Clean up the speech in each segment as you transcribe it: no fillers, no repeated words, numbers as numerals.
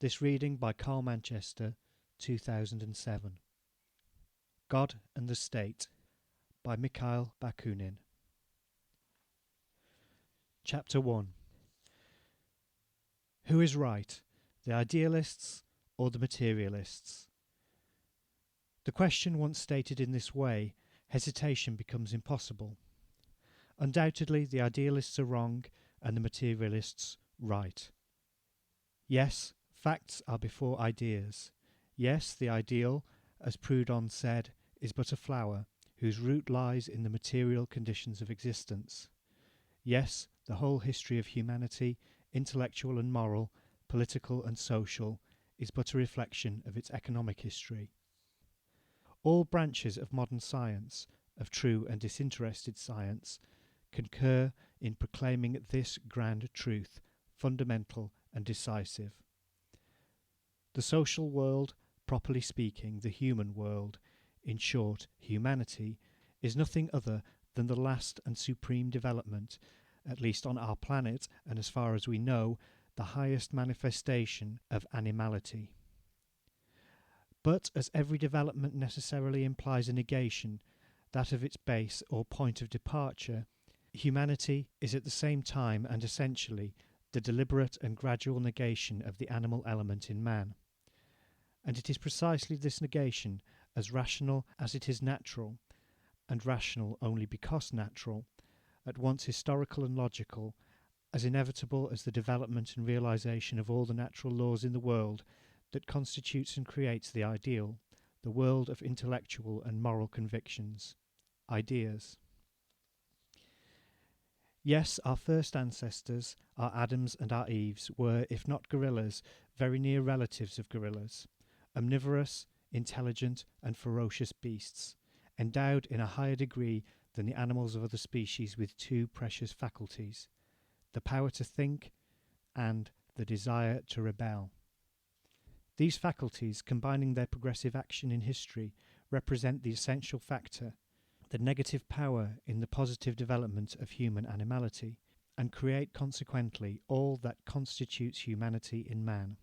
This reading by CarlManchester, 2007. God and the State by Mikhail, Bakunin. Chapter 1. Who is right, the idealists or the materialists? The question once stated in this way, hesitation becomes impossible. Undoubtedly, the idealists are wrong and the materialists right. Yes, facts are before ideas. Yes, the ideal, as Proudhon said, is but a flower, whose root lies in the material conditions of existence. Yes, the whole history of humanity, intellectual and moral, political and social, is but a reflection of its economic history. All branches of modern science, of true and disinterested science, concur in proclaiming this grand truth, fundamental and decisive. The social world, properly speaking, the human world, in short, humanity, is nothing other than the last and supreme development, at least on our planet, and as far as we know, the highest manifestation of animality. But as every development necessarily implies a negation, that of its base or point of departure, humanity is at the same time and essentially the deliberate and gradual negation of the animal element in man. And it is precisely this negation, as rational as it is natural, and rational only because natural, at once historical and logical, as inevitable as the development and realization of all the natural laws in the world, that constitutes and creates the ideal, the world of intellectual and moral convictions, ideas. Yes, our first ancestors, our Adams and our Eves, were, if not gorillas, very near relatives of gorillas, omnivorous, intelligent and ferocious beasts, endowed in a higher degree than the animals of other species with two precious faculties, the power to think and the desire to rebel. These faculties, combining their progressive action in history, represent the essential factor, the negative power in the positive development of human animality, and create consequently all that constitutes humanity in man.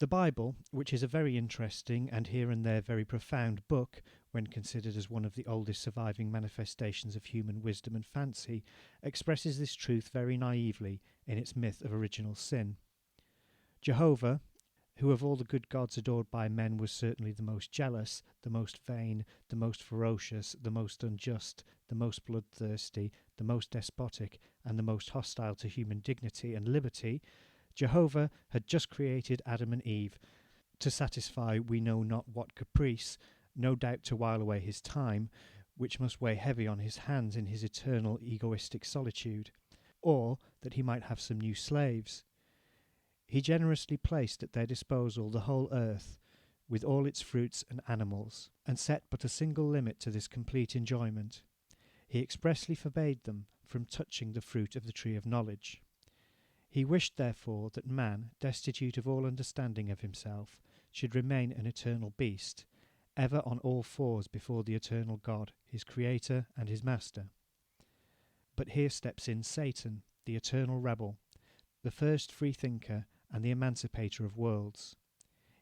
The Bible, which is a very interesting and here and there very profound book, when considered as one of the oldest surviving manifestations of human wisdom and fancy, expresses this truth very naively in its myth of original sin. Jehovah, who of all the good gods adored by men was certainly the most jealous, the most vain, the most ferocious, the most unjust, the most bloodthirsty, the most despotic, and the most hostile to human dignity and liberty, Jehovah had just created Adam and Eve to satisfy we know not what caprice, no doubt to while away his time, which must weigh heavy on his hands in his eternal egoistic solitude, or that he might have some new slaves. He generously placed at their disposal the whole earth, with all its fruits and animals, and set but a single limit to this complete enjoyment. He expressly forbade them from touching the fruit of the tree of knowledge. He wished, therefore, that man, destitute of all understanding of himself, should remain an eternal beast, ever on all fours before the eternal God, his creator and his master. But here steps in Satan, the eternal rebel, the first freethinker and the emancipator of worlds.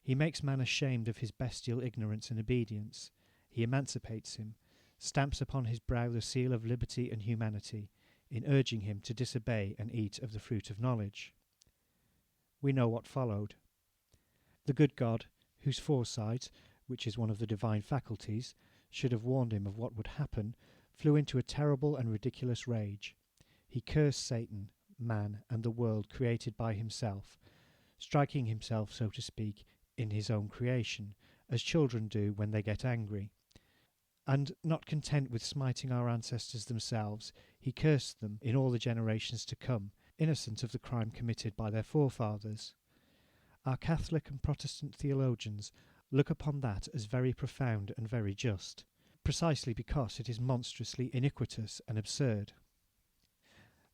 He makes man ashamed of his bestial ignorance and obedience. He emancipates him, stamps upon his brow the seal of liberty and humanity, in urging him to disobey and eat of the fruit of knowledge. We know what followed. The good God, whose foresight, which is one of the divine faculties, should have warned him of what would happen, flew into a terrible and ridiculous rage. He cursed Satan, man, and the world created by himself, striking himself, so to speak, in his own creation, as children do when they get angry. And, not content with smiting our ancestors themselves, he cursed them in all the generations to come, innocent of the crime committed by their forefathers. Our Catholic and Protestant theologians look upon that as very profound and very just, precisely because it is monstrously iniquitous and absurd.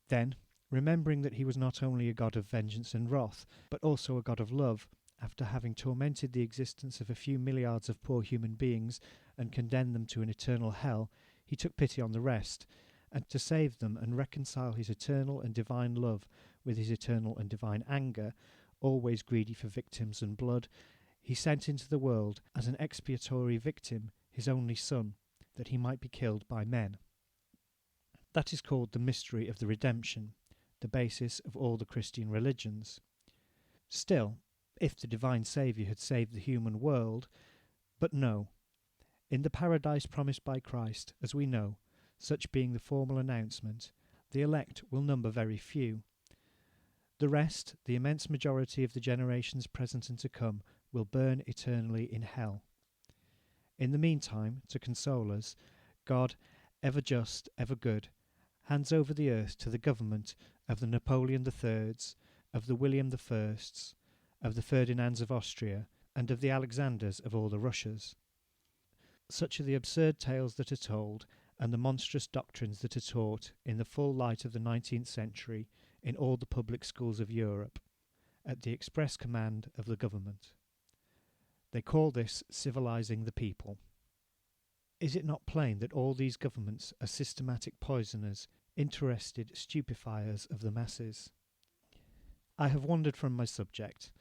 Then, remembering that he was not only a God of vengeance and wrath, but also a God of love, after having tormented the existence of a few milliards of poor human beings and condemned them to an eternal hell, he took pity on the rest, and to save them and reconcile his eternal and divine love with his eternal and divine anger, always greedy for victims and blood, he sent into the world as an expiatory victim his only son, that he might be killed by men. That is called the mystery of the redemption, the basis of all the Christian religions. Still, if the divine Saviour had saved the human world, but no. In the paradise promised by Christ, as we know, such being the formal announcement, the elect will number very few. The rest, the immense majority of the generations present and to come, will burn eternally in hell. In the meantime, to console us, God, ever just, ever good, hands over the earth to the government of the Napoleon III's, of the William I's, of the Ferdinands of Austria, and of the Alexanders of all the Russias. Such are the absurd tales that are told, and the monstrous doctrines that are taught in the full light of the 19th century in all the public schools of Europe, at the express command of the government. They call this civilizing the people. Is it not plain that all these governments are systematic poisoners, interested stupefiers of the masses? I have wandered from my subject,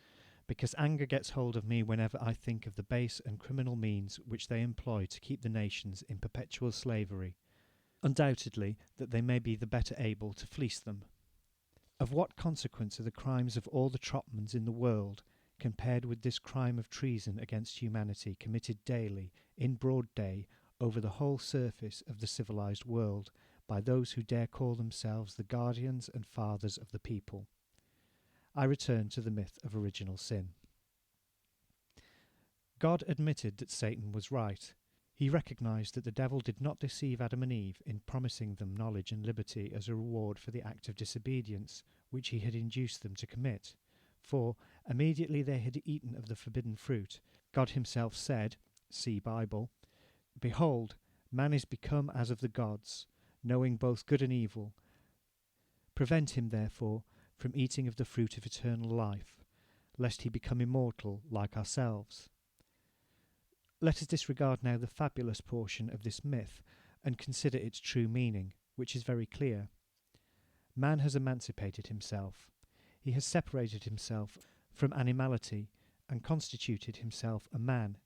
because anger gets hold of me whenever I think of the base and criminal means which they employ to keep the nations in perpetual slavery, undoubtedly that they may be the better able to fleece them. Of what consequence are the crimes of all the Trotmans in the world compared with this crime of treason against humanity committed daily, in broad day, over the whole surface of the civilized world by those who dare call themselves the guardians and fathers of the people? I return to the myth of original sin. God admitted that Satan was right. He recognized that the devil did not deceive Adam and Eve in promising them knowledge and liberty as a reward for the act of disobedience which he had induced them to commit. For, immediately they had eaten of the forbidden fruit, God himself said, see Bible, Behold, man is become as of the gods, knowing both good and evil. Prevent him, therefore, from eating of the fruit of eternal life, lest he become immortal like ourselves. Let us disregard now the fabulous portion of this myth and consider its true meaning, which is very clear. Man has emancipated himself. He has separated himself from animality and constituted himself a man.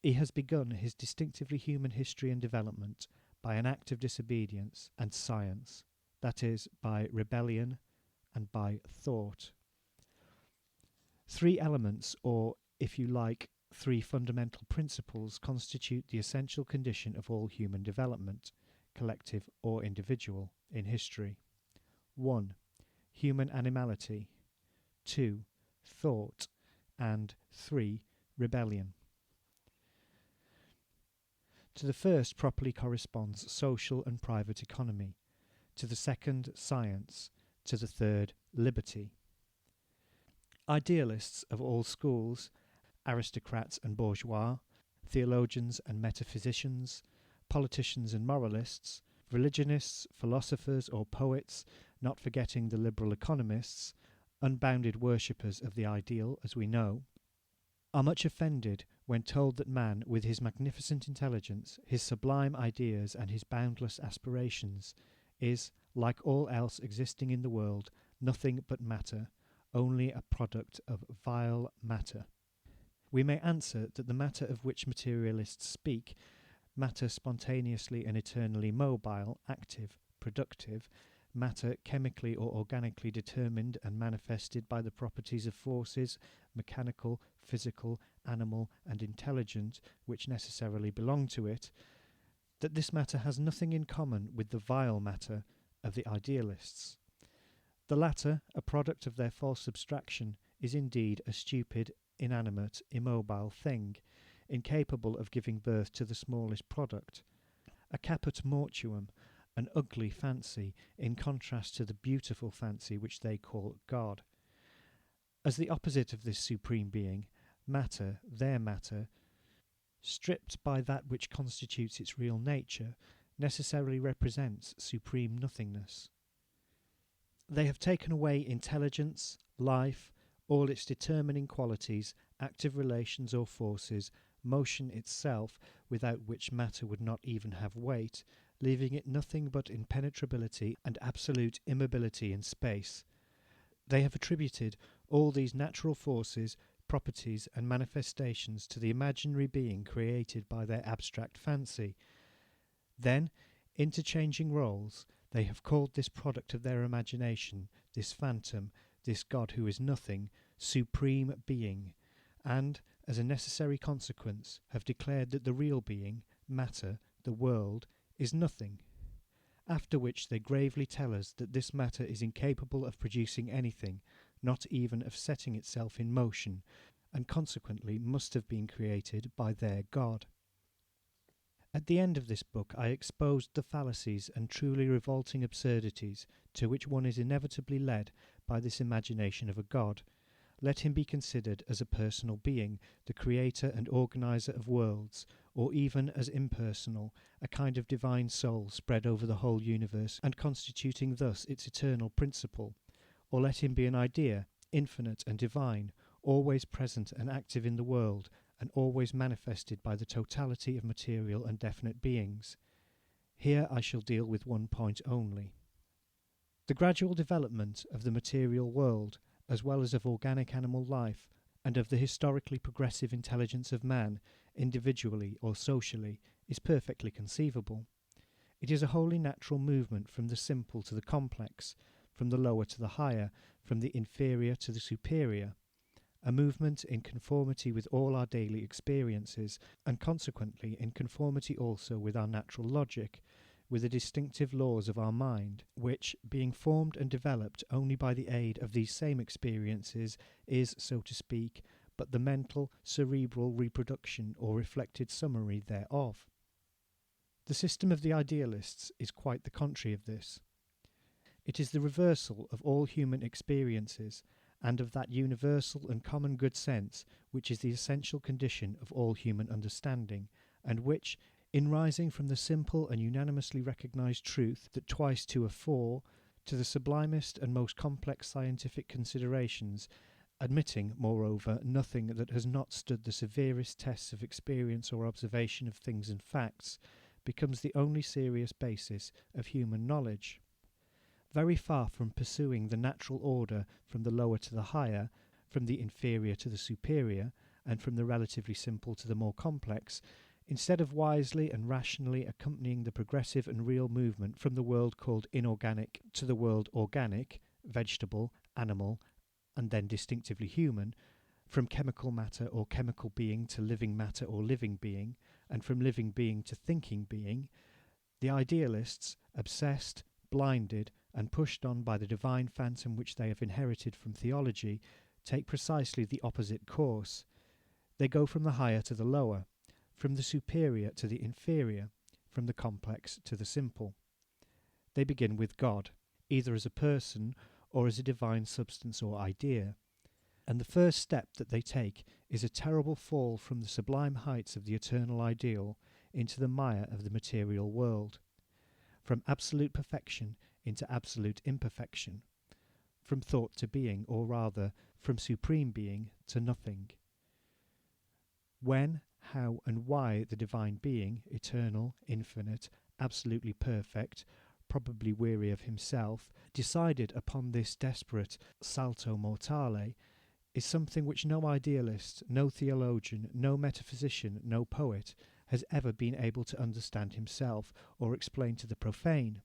He has begun his distinctively human history and development by an act of disobedience and science, that is, by rebellion and by thought. Three elements, or, if you like, three fundamental principles, constitute the essential condition of all human development, collective or individual, in history. 1. Human animality. 2. Thought. And 3. Rebellion. To the first properly corresponds social and private economy, to the second science, to the third liberty. Idealists of all schools, aristocrats and bourgeois, theologians and metaphysicians, politicians and moralists, religionists, philosophers or poets, not forgetting the liberal economists, unbounded worshippers of the ideal, as we know, are much offended when told that man, with his magnificent intelligence, his sublime ideas and his boundless aspirations, is, like all else existing in the world, nothing but matter, only a product of vile matter. We may answer that the matter of which materialists speak, matter spontaneously and eternally mobile, active, productive, matter chemically or organically determined and manifested by the properties of forces, mechanical, physical, animal, and intelligent, which necessarily belong to it, that this matter has nothing in common with the vile matter of the idealists. The latter, a product of their false abstraction, is indeed a stupid, inanimate, immobile thing, incapable of giving birth to the smallest product, a caput mortuum, an ugly fancy, in contrast to the beautiful fancy which they call God. As the opposite of this supreme being, matter, their matter, stripped by that which constitutes its real nature, necessarily represents supreme nothingness. They have taken away intelligence, life, all its determining qualities, active relations or forces, motion itself, without which matter would not even have weight, leaving it nothing but impenetrability and absolute immobility in space. They have attributed all these natural forces, properties, and manifestations to the imaginary being created by their abstract fancy. Then, interchanging roles, they have called this product of their imagination, this phantom, this God who is nothing, Supreme Being, and, as a necessary consequence, have declared that the real being, matter, the world, is nothing. After which they gravely tell us that this matter is incapable of producing anything, not even of setting itself in motion, and consequently must have been created by their God. At the end of this book I exposed the fallacies and truly revolting absurdities to which one is inevitably led by this imagination of a God. Let him be considered as a personal being, the creator and organizer of worlds, or even as impersonal, a kind of divine soul spread over the whole universe and constituting thus its eternal principle. Or let him be an idea, infinite and divine, always present and active in the world, and always manifested by the totality of material and definite beings. Here I shall deal with one point only. The gradual development of the material world, as well as of organic animal life, and of the historically progressive intelligence of man, individually or socially, is perfectly conceivable. It is a wholly natural movement from the simple to the complex, from the lower to the higher, from the inferior to the superior, a movement in conformity with all our daily experiences, and consequently in conformity also with our natural logic, with the distinctive laws of our mind, which, being formed and developed only by the aid of these same experiences, is, so to speak, but the mental, cerebral reproduction or reflected summary thereof. The system of the idealists is quite the contrary of this. It is the reversal of all human experiences, and of that universal and common good sense which is the essential condition of all human understanding, and which, in rising from the simple and unanimously recognized truth that twice two are four, to the sublimest and most complex scientific considerations, admitting, moreover, nothing that has not stood the severest tests of experience or observation of things and facts, becomes the only serious basis of human knowledge. Very far from pursuing the natural order from the lower to the higher, from the inferior to the superior, and from the relatively simple to the more complex, instead of wisely and rationally accompanying the progressive and real movement from the world called inorganic to the world organic, vegetable, animal, and then distinctively human, from chemical matter or chemical being to living matter or living being, and from living being to thinking being, the idealists, obsessed, blinded, and pushed on by the divine phantom which they have inherited from theology, take precisely the opposite course. They go from the higher to the lower, from the superior to the inferior, from the complex to the simple. They begin with God, either as a person or as a divine substance or idea. And the first step that they take is a terrible fall from the sublime heights of the eternal ideal into the mire of the material world, from absolute perfection into absolute imperfection, from thought to being, or rather, from supreme being to nothing. When, how, and why the divine being, eternal, infinite, absolutely perfect, probably weary of himself, decided upon this desperate salto mortale, is something which no idealist, no theologian, no metaphysician, no poet has ever been able to understand himself or explain to the profane.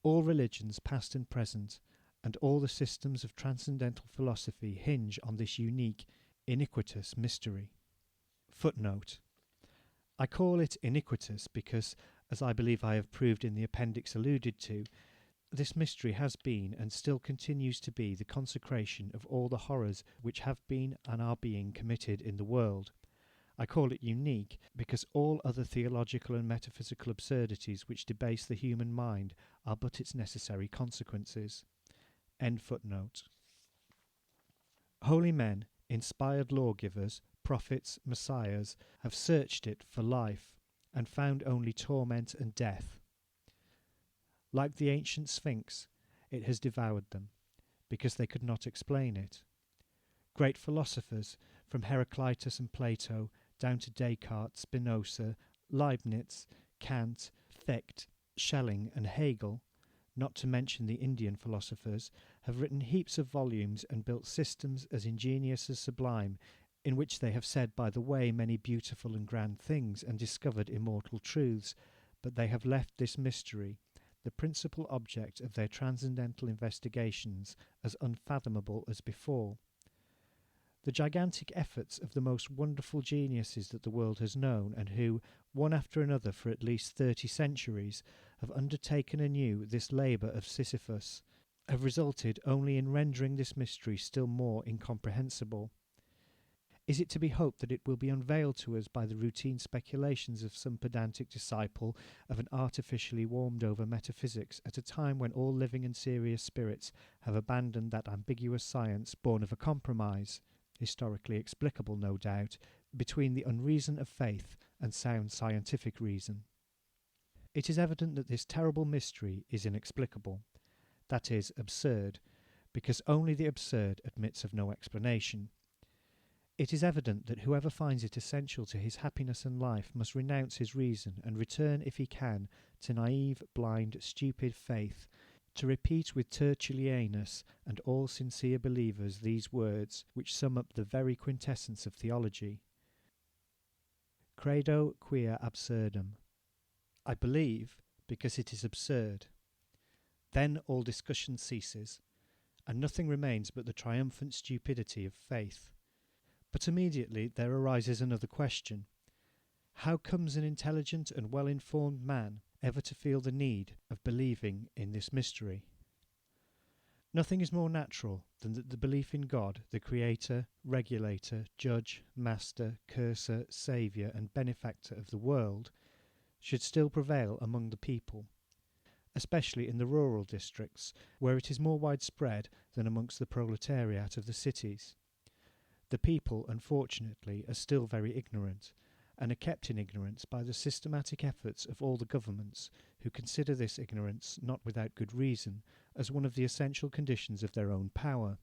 All religions, past and present, and all the systems of transcendental philosophy hinge on this unique, iniquitous mystery. Footnote. I call it iniquitous because, as I believe I have proved in the appendix alluded to, this mystery has been and still continues to be the consecration of all the horrors which have been and are being committed in the world. I call it unique because all other theological and metaphysical absurdities which debase the human mind are but its necessary consequences. End footnote. Holy men, inspired lawgivers, prophets, messiahs, have searched it for life and found only torment and death. Like the ancient Sphinx, it has devoured them, because they could not explain it. Great philosophers, from Heraclitus and Plato down to Descartes, Spinoza, Leibniz, Kant, Fichte, Schelling and Hegel, not to mention the Indian philosophers, have written heaps of volumes and built systems as ingenious as sublime, in which they have said by the way many beautiful and grand things and discovered immortal truths, but they have left this mystery, the principal object of their transcendental investigations, as unfathomable as before. The gigantic efforts of the most wonderful geniuses that the world has known, and who, one after another for at least 30 centuries, have undertaken anew this labour of Sisyphus, have resulted only in rendering this mystery still more incomprehensible. Is it to be hoped that it will be unveiled to us by the routine speculations of some pedantic disciple of an artificially warmed-over metaphysics at a time when all living and serious spirits have abandoned that ambiguous science born of a compromise, historically explicable, no doubt, between the unreason of faith and sound scientific reason? It is evident that this terrible mystery is inexplicable, that is, absurd, because only the absurd admits of no explanation. It is evident that whoever finds it essential to his happiness and life must renounce his reason and return, if he can, to naive, blind, stupid faith, to repeat with Tertullianus and all sincere believers these words, which sum up the very quintessence of theology: Credo quia absurdum. I believe because it is absurd. Then all discussion ceases, and nothing remains but the triumphant stupidity of faith. But immediately there arises another question. How comes an intelligent and well-informed man ever to feel the need of believing in this mystery? Nothing is more natural than that the belief in God, the Creator, Regulator, Judge, Master, Curser, Saviour, and Benefactor of the world, should still prevail among the people, especially in the rural districts, where it is more widespread than amongst the proletariat of the cities. The people, unfortunately, are still very ignorant, and are kept in ignorance by the systematic efforts of all the governments, who consider this ignorance, not without good reason, as one of the essential conditions of their own power.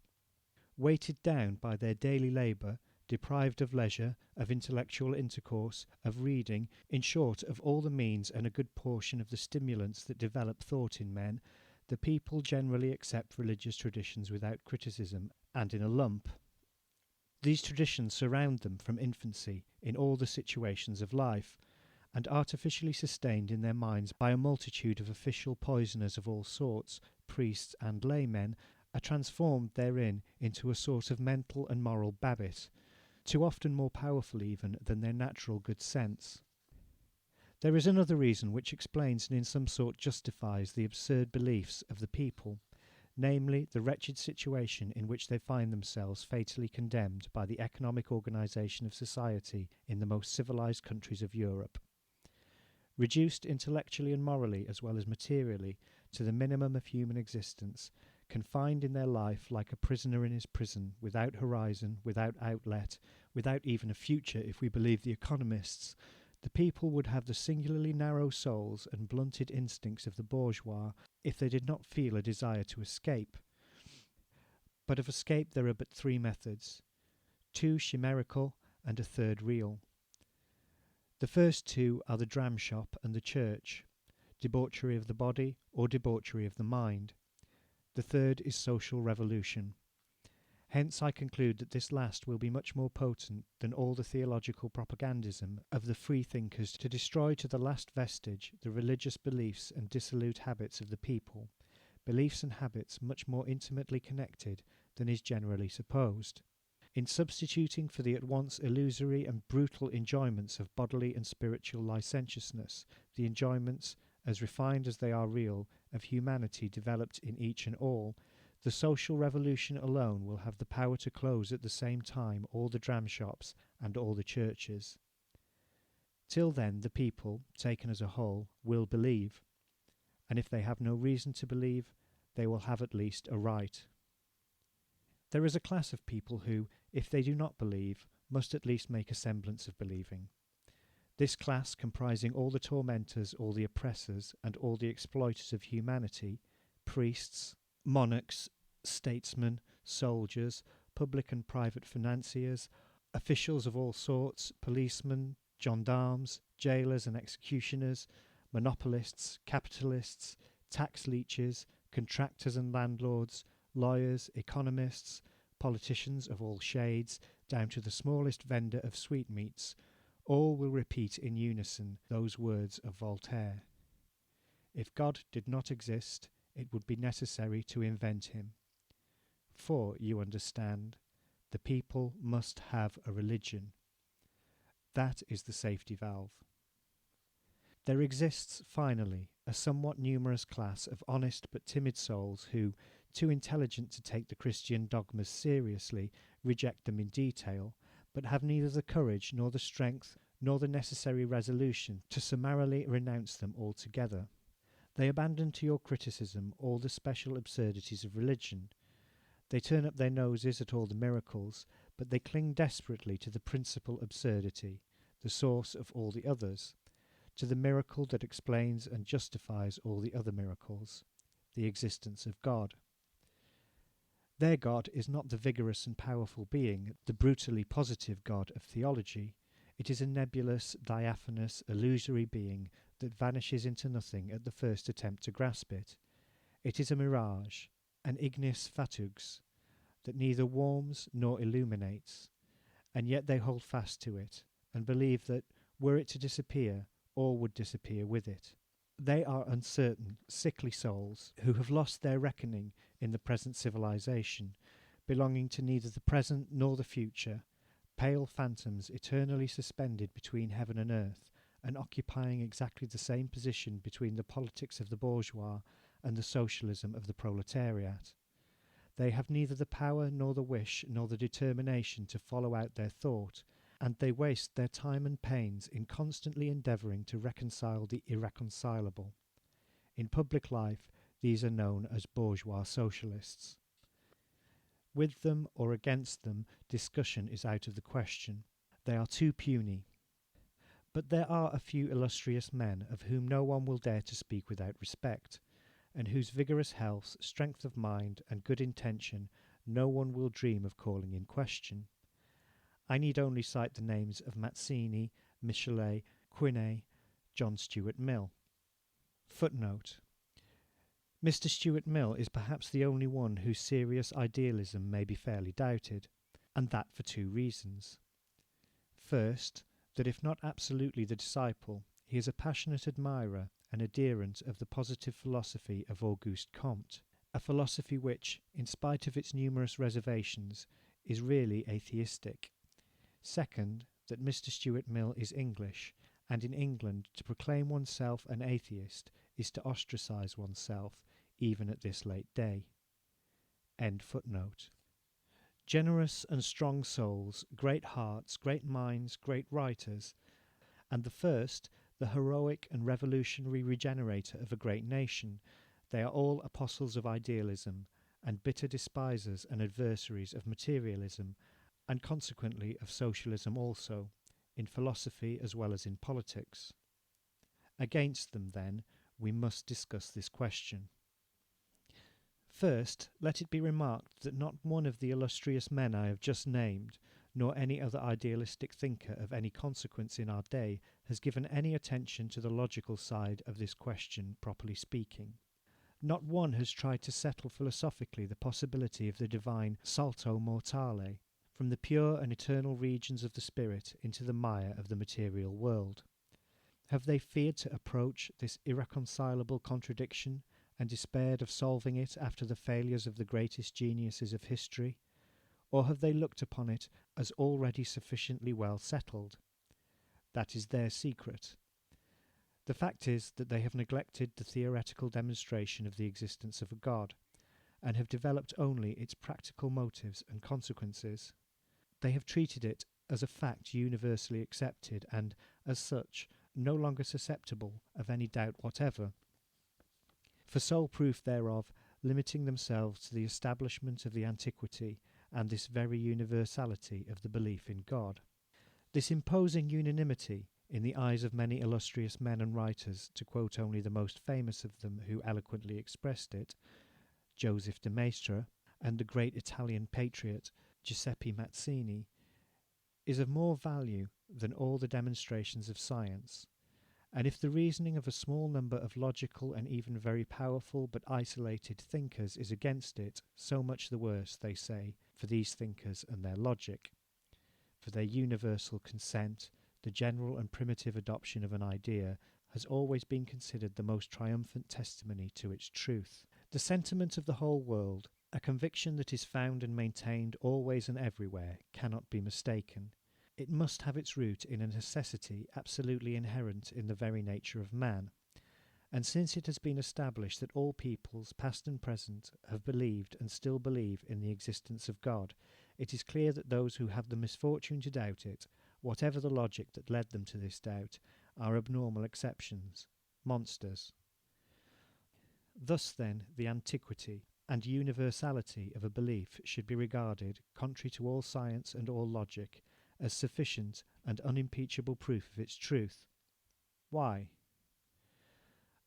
Weighted down by their daily labour, deprived of leisure, of intellectual intercourse, of reading, in short, of all the means and a good portion of the stimulants that develop thought in men, the people generally accept religious traditions without criticism, and in a lump. These traditions surround them from infancy in all the situations of life, and artificially sustained in their minds by a multitude of official poisoners of all sorts, priests and laymen, are transformed therein into a sort of mental and moral Babbit, too often more powerful even than their natural good sense. There is another reason which explains and in some sort justifies the absurd beliefs of the people, namely the wretched situation in which they find themselves fatally condemned by the economic organisation of society in the most civilised countries of Europe. Reduced intellectually and morally as well as materially to the minimum of human existence, confined in their life like a prisoner in his prison, without horizon, without outlet, without even a future if we believe the economists, the people would have the singularly narrow souls and blunted instincts of the bourgeois if they did not feel a desire to escape. But of escape there are but three methods, two chimerical and a third real. The first two are the dram shop and the church, debauchery of the body or debauchery of the mind. The third is social revolution. Hence I conclude that this last will be much more potent than all the theological propagandism of the freethinkers to destroy to the last vestige the religious beliefs and dissolute habits of the people, beliefs and habits much more intimately connected than is generally supposed. In substituting for the at once illusory and brutal enjoyments of bodily and spiritual licentiousness, the enjoyments, as refined as they are real, of humanity developed in each and all, the social revolution alone will have the power to close at the same time all the dram shops and all the churches. Till then the people, taken as a whole, will believe, and if they have no reason to believe, they will have at least a right. There is a class of people who, if they do not believe, must at least make a semblance of believing. This class, comprising all the tormentors, all the oppressors, and all the exploiters of humanity, priests, monarchs, statesmen, soldiers, public and private financiers, officials of all sorts, policemen, gendarmes, jailers and executioners, monopolists, capitalists, tax leeches, contractors and landlords, lawyers, economists, politicians of all shades, down to the smallest vendor of sweetmeats, all will repeat in unison those words of Voltaire. If God did not exist, it would be necessary to invent him. For, you understand, the people must have a religion. That is the safety valve. There exists, finally, a somewhat numerous class of honest but timid souls who, too intelligent to take the Christian dogmas seriously, reject them in detail, but have neither the courage nor the strength nor the necessary resolution to summarily renounce them altogether. They abandon to your criticism all the special absurdities of religion. They turn up their noses at all the miracles, but they cling desperately to the principal absurdity, the source of all the others, to the miracle that explains and justifies all the other miracles, the existence of God. Their God is not the vigorous and powerful being, the brutally positive God of theology. It is a nebulous, diaphanous, illusory being that vanishes into nothing at the first attempt to grasp it. It is a mirage, an ignis fatuus, that neither warms nor illuminates, and yet they hold fast to it, and believe that, were it to disappear, all would disappear with it. They are uncertain, sickly souls who have lost their reckoning in the present civilization, belonging to neither the present nor the future, pale phantoms eternally suspended between heaven and earth, and occupying exactly the same position between the politics of the bourgeois and the socialism of the proletariat. They have neither the power nor the wish nor the determination to follow out their thought, and they waste their time and pains in constantly endeavouring to reconcile the irreconcilable. In public life, these are known as bourgeois socialists. With them or against them, discussion is out of the question. They are too puny. But there are a few illustrious men of whom no one will dare to speak without respect, and whose vigorous health, strength of mind, and good intention no one will dream of calling in question. I need only cite the names of Mazzini, Michelet, Quinet, John Stuart Mill. Footnote: Mr. Stuart Mill is perhaps the only one whose serious idealism may be fairly doubted, and that for two reasons. First, that if not absolutely the disciple, he is a passionate admirer and adherent of the positive philosophy of Auguste Comte, a philosophy which, in spite of its numerous reservations, is really atheistic. Second, that Mr. Stuart Mill is English, and in England to proclaim oneself an atheist is to ostracize oneself, even at this late day. End footnote. Generous and strong souls, great hearts, great minds, great writers, and the first, the heroic and revolutionary regenerator of a great nation, they are all apostles of idealism, and bitter despisers and adversaries of materialism, and consequently of socialism also, in philosophy as well as in politics. Against them, then, we must discuss this question. First, let it be remarked that not one of the illustrious men I have just named, nor any other idealistic thinker of any consequence in our day, has given any attention to the logical side of this question, properly speaking. Not one has tried to settle philosophically the possibility of the divine salto mortale, from the pure and eternal regions of the spirit into the mire of the material world. Have they feared to approach this irreconcilable contradiction, and despaired of solving it after the failures of the greatest geniuses of history? Or have they looked upon it as already sufficiently well settled? That is their secret. The fact is that they have neglected the theoretical demonstration of the existence of a God, and have developed only its practical motives and consequences. They have treated it as a fact universally accepted, and, as such, no longer susceptible of any doubt whatever, for sole proof thereof limiting themselves to the establishment of the antiquity and this very universality of the belief in God. This imposing unanimity, in the eyes of many illustrious men and writers, to quote only the most famous of them who eloquently expressed it, Joseph de Maistre, and the great Italian patriot Giuseppe Mazzini, is of more value than all the demonstrations of science, And if the reasoning of a small number of logical and even very powerful but isolated thinkers is against it, so much the worse, they say, for these thinkers and their logic. For their universal consent, the general and primitive adoption of an idea has always been considered the most triumphant testimony to its truth. The sentiment of the whole world, a conviction that is found and maintained always and everywhere, cannot be mistaken. It must have its root in a necessity absolutely inherent in the very nature of man. And since it has been established that all peoples, past and present, have believed and still believe in the existence of God, it is clear that those who have the misfortune to doubt it, whatever the logic that led them to this doubt, are abnormal exceptions, monsters. Thus, then, the antiquity and universality of a belief should be regarded, contrary to all science and all logic, as sufficient and unimpeachable proof of its truth. Why?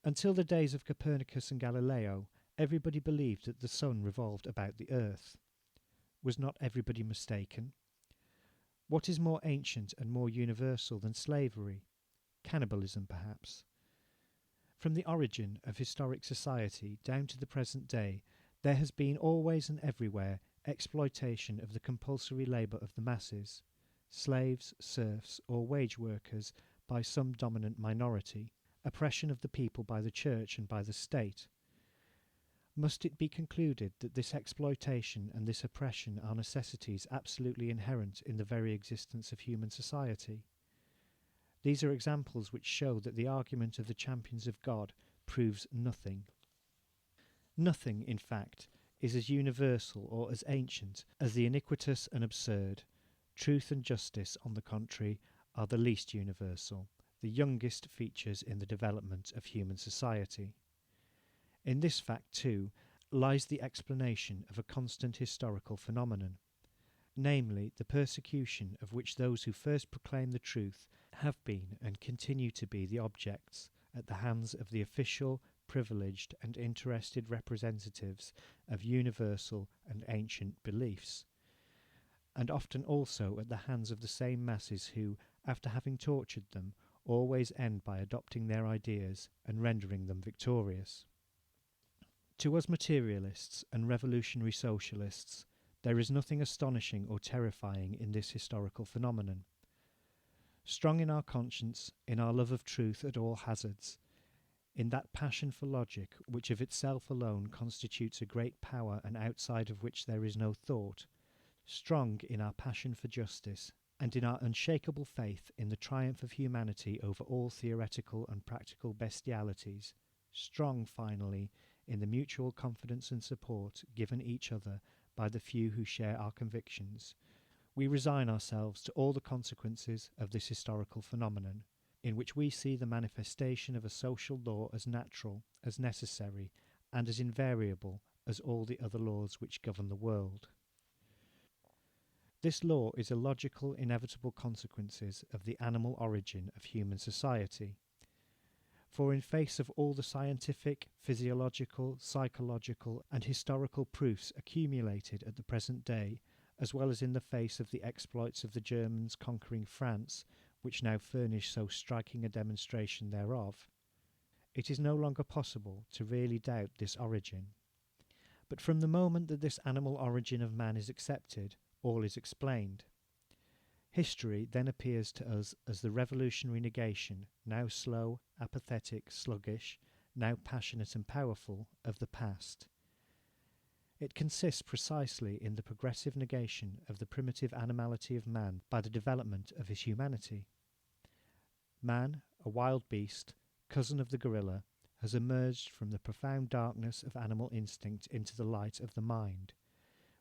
Until the days of Copernicus and Galileo, everybody believed that the sun revolved about the earth. Was not everybody mistaken? What is more ancient and more universal than slavery? Cannibalism, perhaps. From the origin of historic society down to the present day, there has been always and everywhere exploitation of the compulsory labour of the masses, slaves, serfs, or wage workers by some dominant minority, oppression of the people by the church and by the state. Must it be concluded that this exploitation and this oppression are necessities absolutely inherent in the very existence of human society? These are examples which show that the argument of the champions of God proves nothing. Nothing, in fact, is as universal or as ancient as the iniquitous and absurd. Truth and justice, on the contrary, are the least universal, the youngest features in the development of human society. In this fact, too, lies the explanation of a constant historical phenomenon, namely the persecution of which those who first proclaim the truth have been and continue to be the objects at the hands of the official, privileged and interested representatives of universal and ancient beliefs, and often also at the hands of the same masses who, after having tortured them, always end by adopting their ideas and rendering them victorious. To us materialists and revolutionary socialists, there is nothing astonishing or terrifying in this historical phenomenon. Strong in our conscience, in our love of truth at all hazards, in that passion for logic which of itself alone constitutes a great power and outside of which there is no thought, strong in our passion for justice, and in our unshakable faith in the triumph of humanity over all theoretical and practical bestialities, strong, finally, in the mutual confidence and support given each other by the few who share our convictions, we resign ourselves to all the consequences of this historical phenomenon, in which we see the manifestation of a social law as natural, as necessary, and as invariable as all the other laws which govern the world. This law is a logical, inevitable consequences of the animal origin of human society. For in face of all the scientific, physiological, psychological, and historical proofs accumulated at the present day, as well as in the face of the exploits of the Germans conquering France, which now furnish so striking a demonstration thereof, it is no longer possible to really doubt this origin. But from the moment that this animal origin of man is accepted, all is explained. History then appears to us as the revolutionary negation, now slow, apathetic, sluggish, now passionate and powerful, of the past. It consists precisely in the progressive negation of the primitive animality of man by the development of his humanity. Man, a wild beast, cousin of the gorilla, has emerged from the profound darkness of animal instinct into the light of the mind,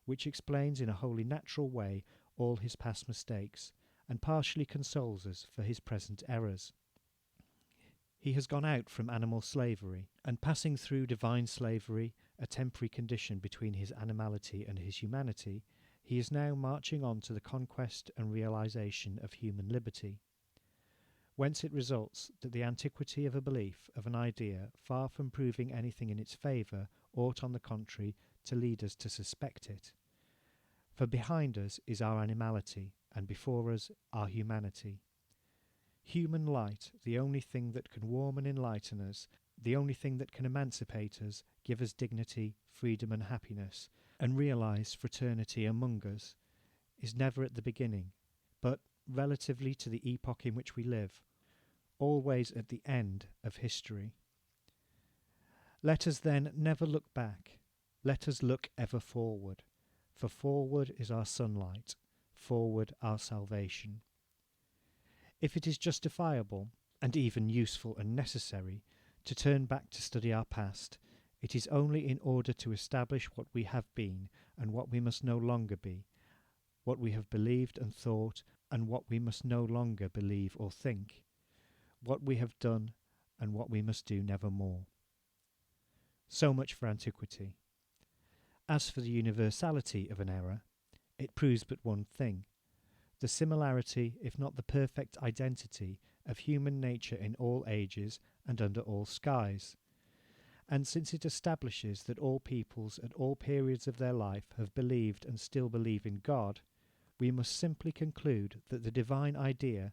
which explains in a wholly natural way all his past mistakes, and partially consoles us for his present errors. He has gone out from animal slavery, and passing through divine slavery, a temporary condition between his animality and his humanity, he is now marching on to the conquest and realization of human liberty. Whence it results that the antiquity of a belief, of an idea, far from proving anything in its favour, ought on the contrary to lead us to suspect it. For behind us is our animality, and before us our humanity. Human light, the only thing that can warm and enlighten us, the only thing that can emancipate us, give us dignity, freedom and happiness, and realise fraternity among us, is never at the beginning, but, relatively to the epoch in which we live, always at the end of history. Let us then never look back, let us look ever forward, for forward is our sunlight, forward our salvation. If it is justifiable, and even useful and necessary, to turn back to study our past, it is only in order to establish what we have been and what we must no longer be, what we have believed and thought and what we must no longer believe or think, what we have done and what we must do nevermore. So much for antiquity. As for the universality of an error, it proves but one thing: the similarity, if not the perfect identity, of human nature in all ages and under all skies. And since it establishes that all peoples at all periods of their life have believed and still believe in God, we must simply conclude that the divine idea,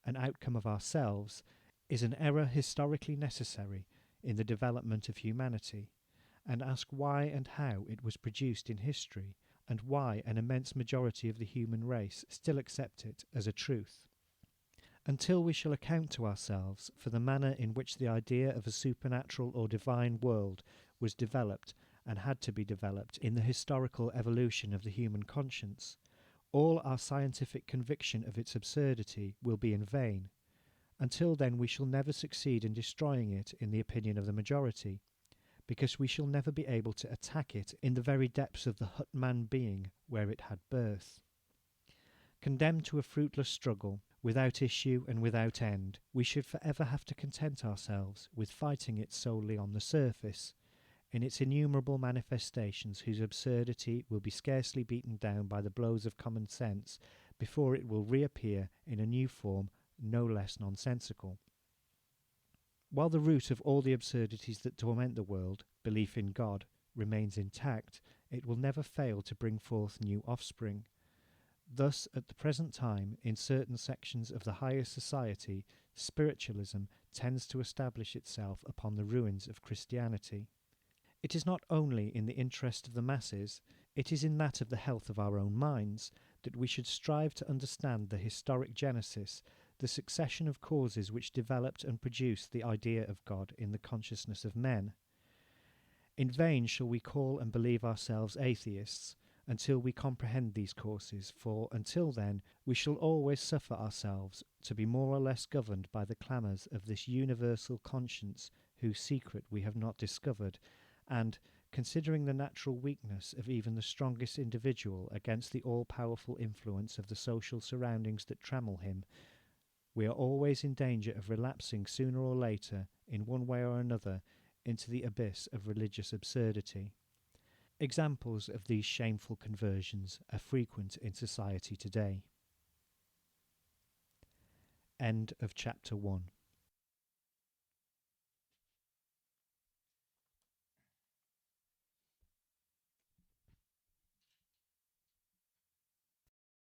an outcome of ourselves, is an error historically necessary in the development of humanity, and ask why and how it was produced in history, and why an immense majority of the human race still accept it as a truth. Until we shall account to ourselves for the manner in which the idea of a supernatural or divine world was developed and had to be developed in the historical evolution of the human conscience, all our scientific conviction of its absurdity will be in vain. Until then we shall never succeed in destroying it in the opinion of the majority, because we shall never be able to attack it in the very depths of the hut-man being where it had birth. Condemned to a fruitless struggle, without issue and without end, we should forever have to content ourselves with fighting it solely on the surface, in its innumerable manifestations whose absurdity will be scarcely beaten down by the blows of common sense before it will reappear in a new form no less nonsensical. While the root of all the absurdities that torment the world, belief in God, remains intact, it will never fail to bring forth new offspring. Thus, at the present time, in certain sections of the higher society, spiritualism tends to establish itself upon the ruins of Christianity. It is not only in the interest of the masses, it is in that of the health of our own minds, that we should strive to understand the historic genesis, the succession of causes which developed and produced the idea of God in the consciousness of men. In vain shall we call and believe ourselves atheists, until we comprehend these causes, for until then we shall always suffer ourselves to be more or less governed by the clamours of this universal conscience whose secret we have not discovered, and, considering the natural weakness of even the strongest individual against the all-powerful influence of the social surroundings that trammel him, we are always in danger of relapsing sooner or later, in one way or another, into the abyss of religious absurdity. Examples of these shameful conversions are frequent in society today. End of chapter 1.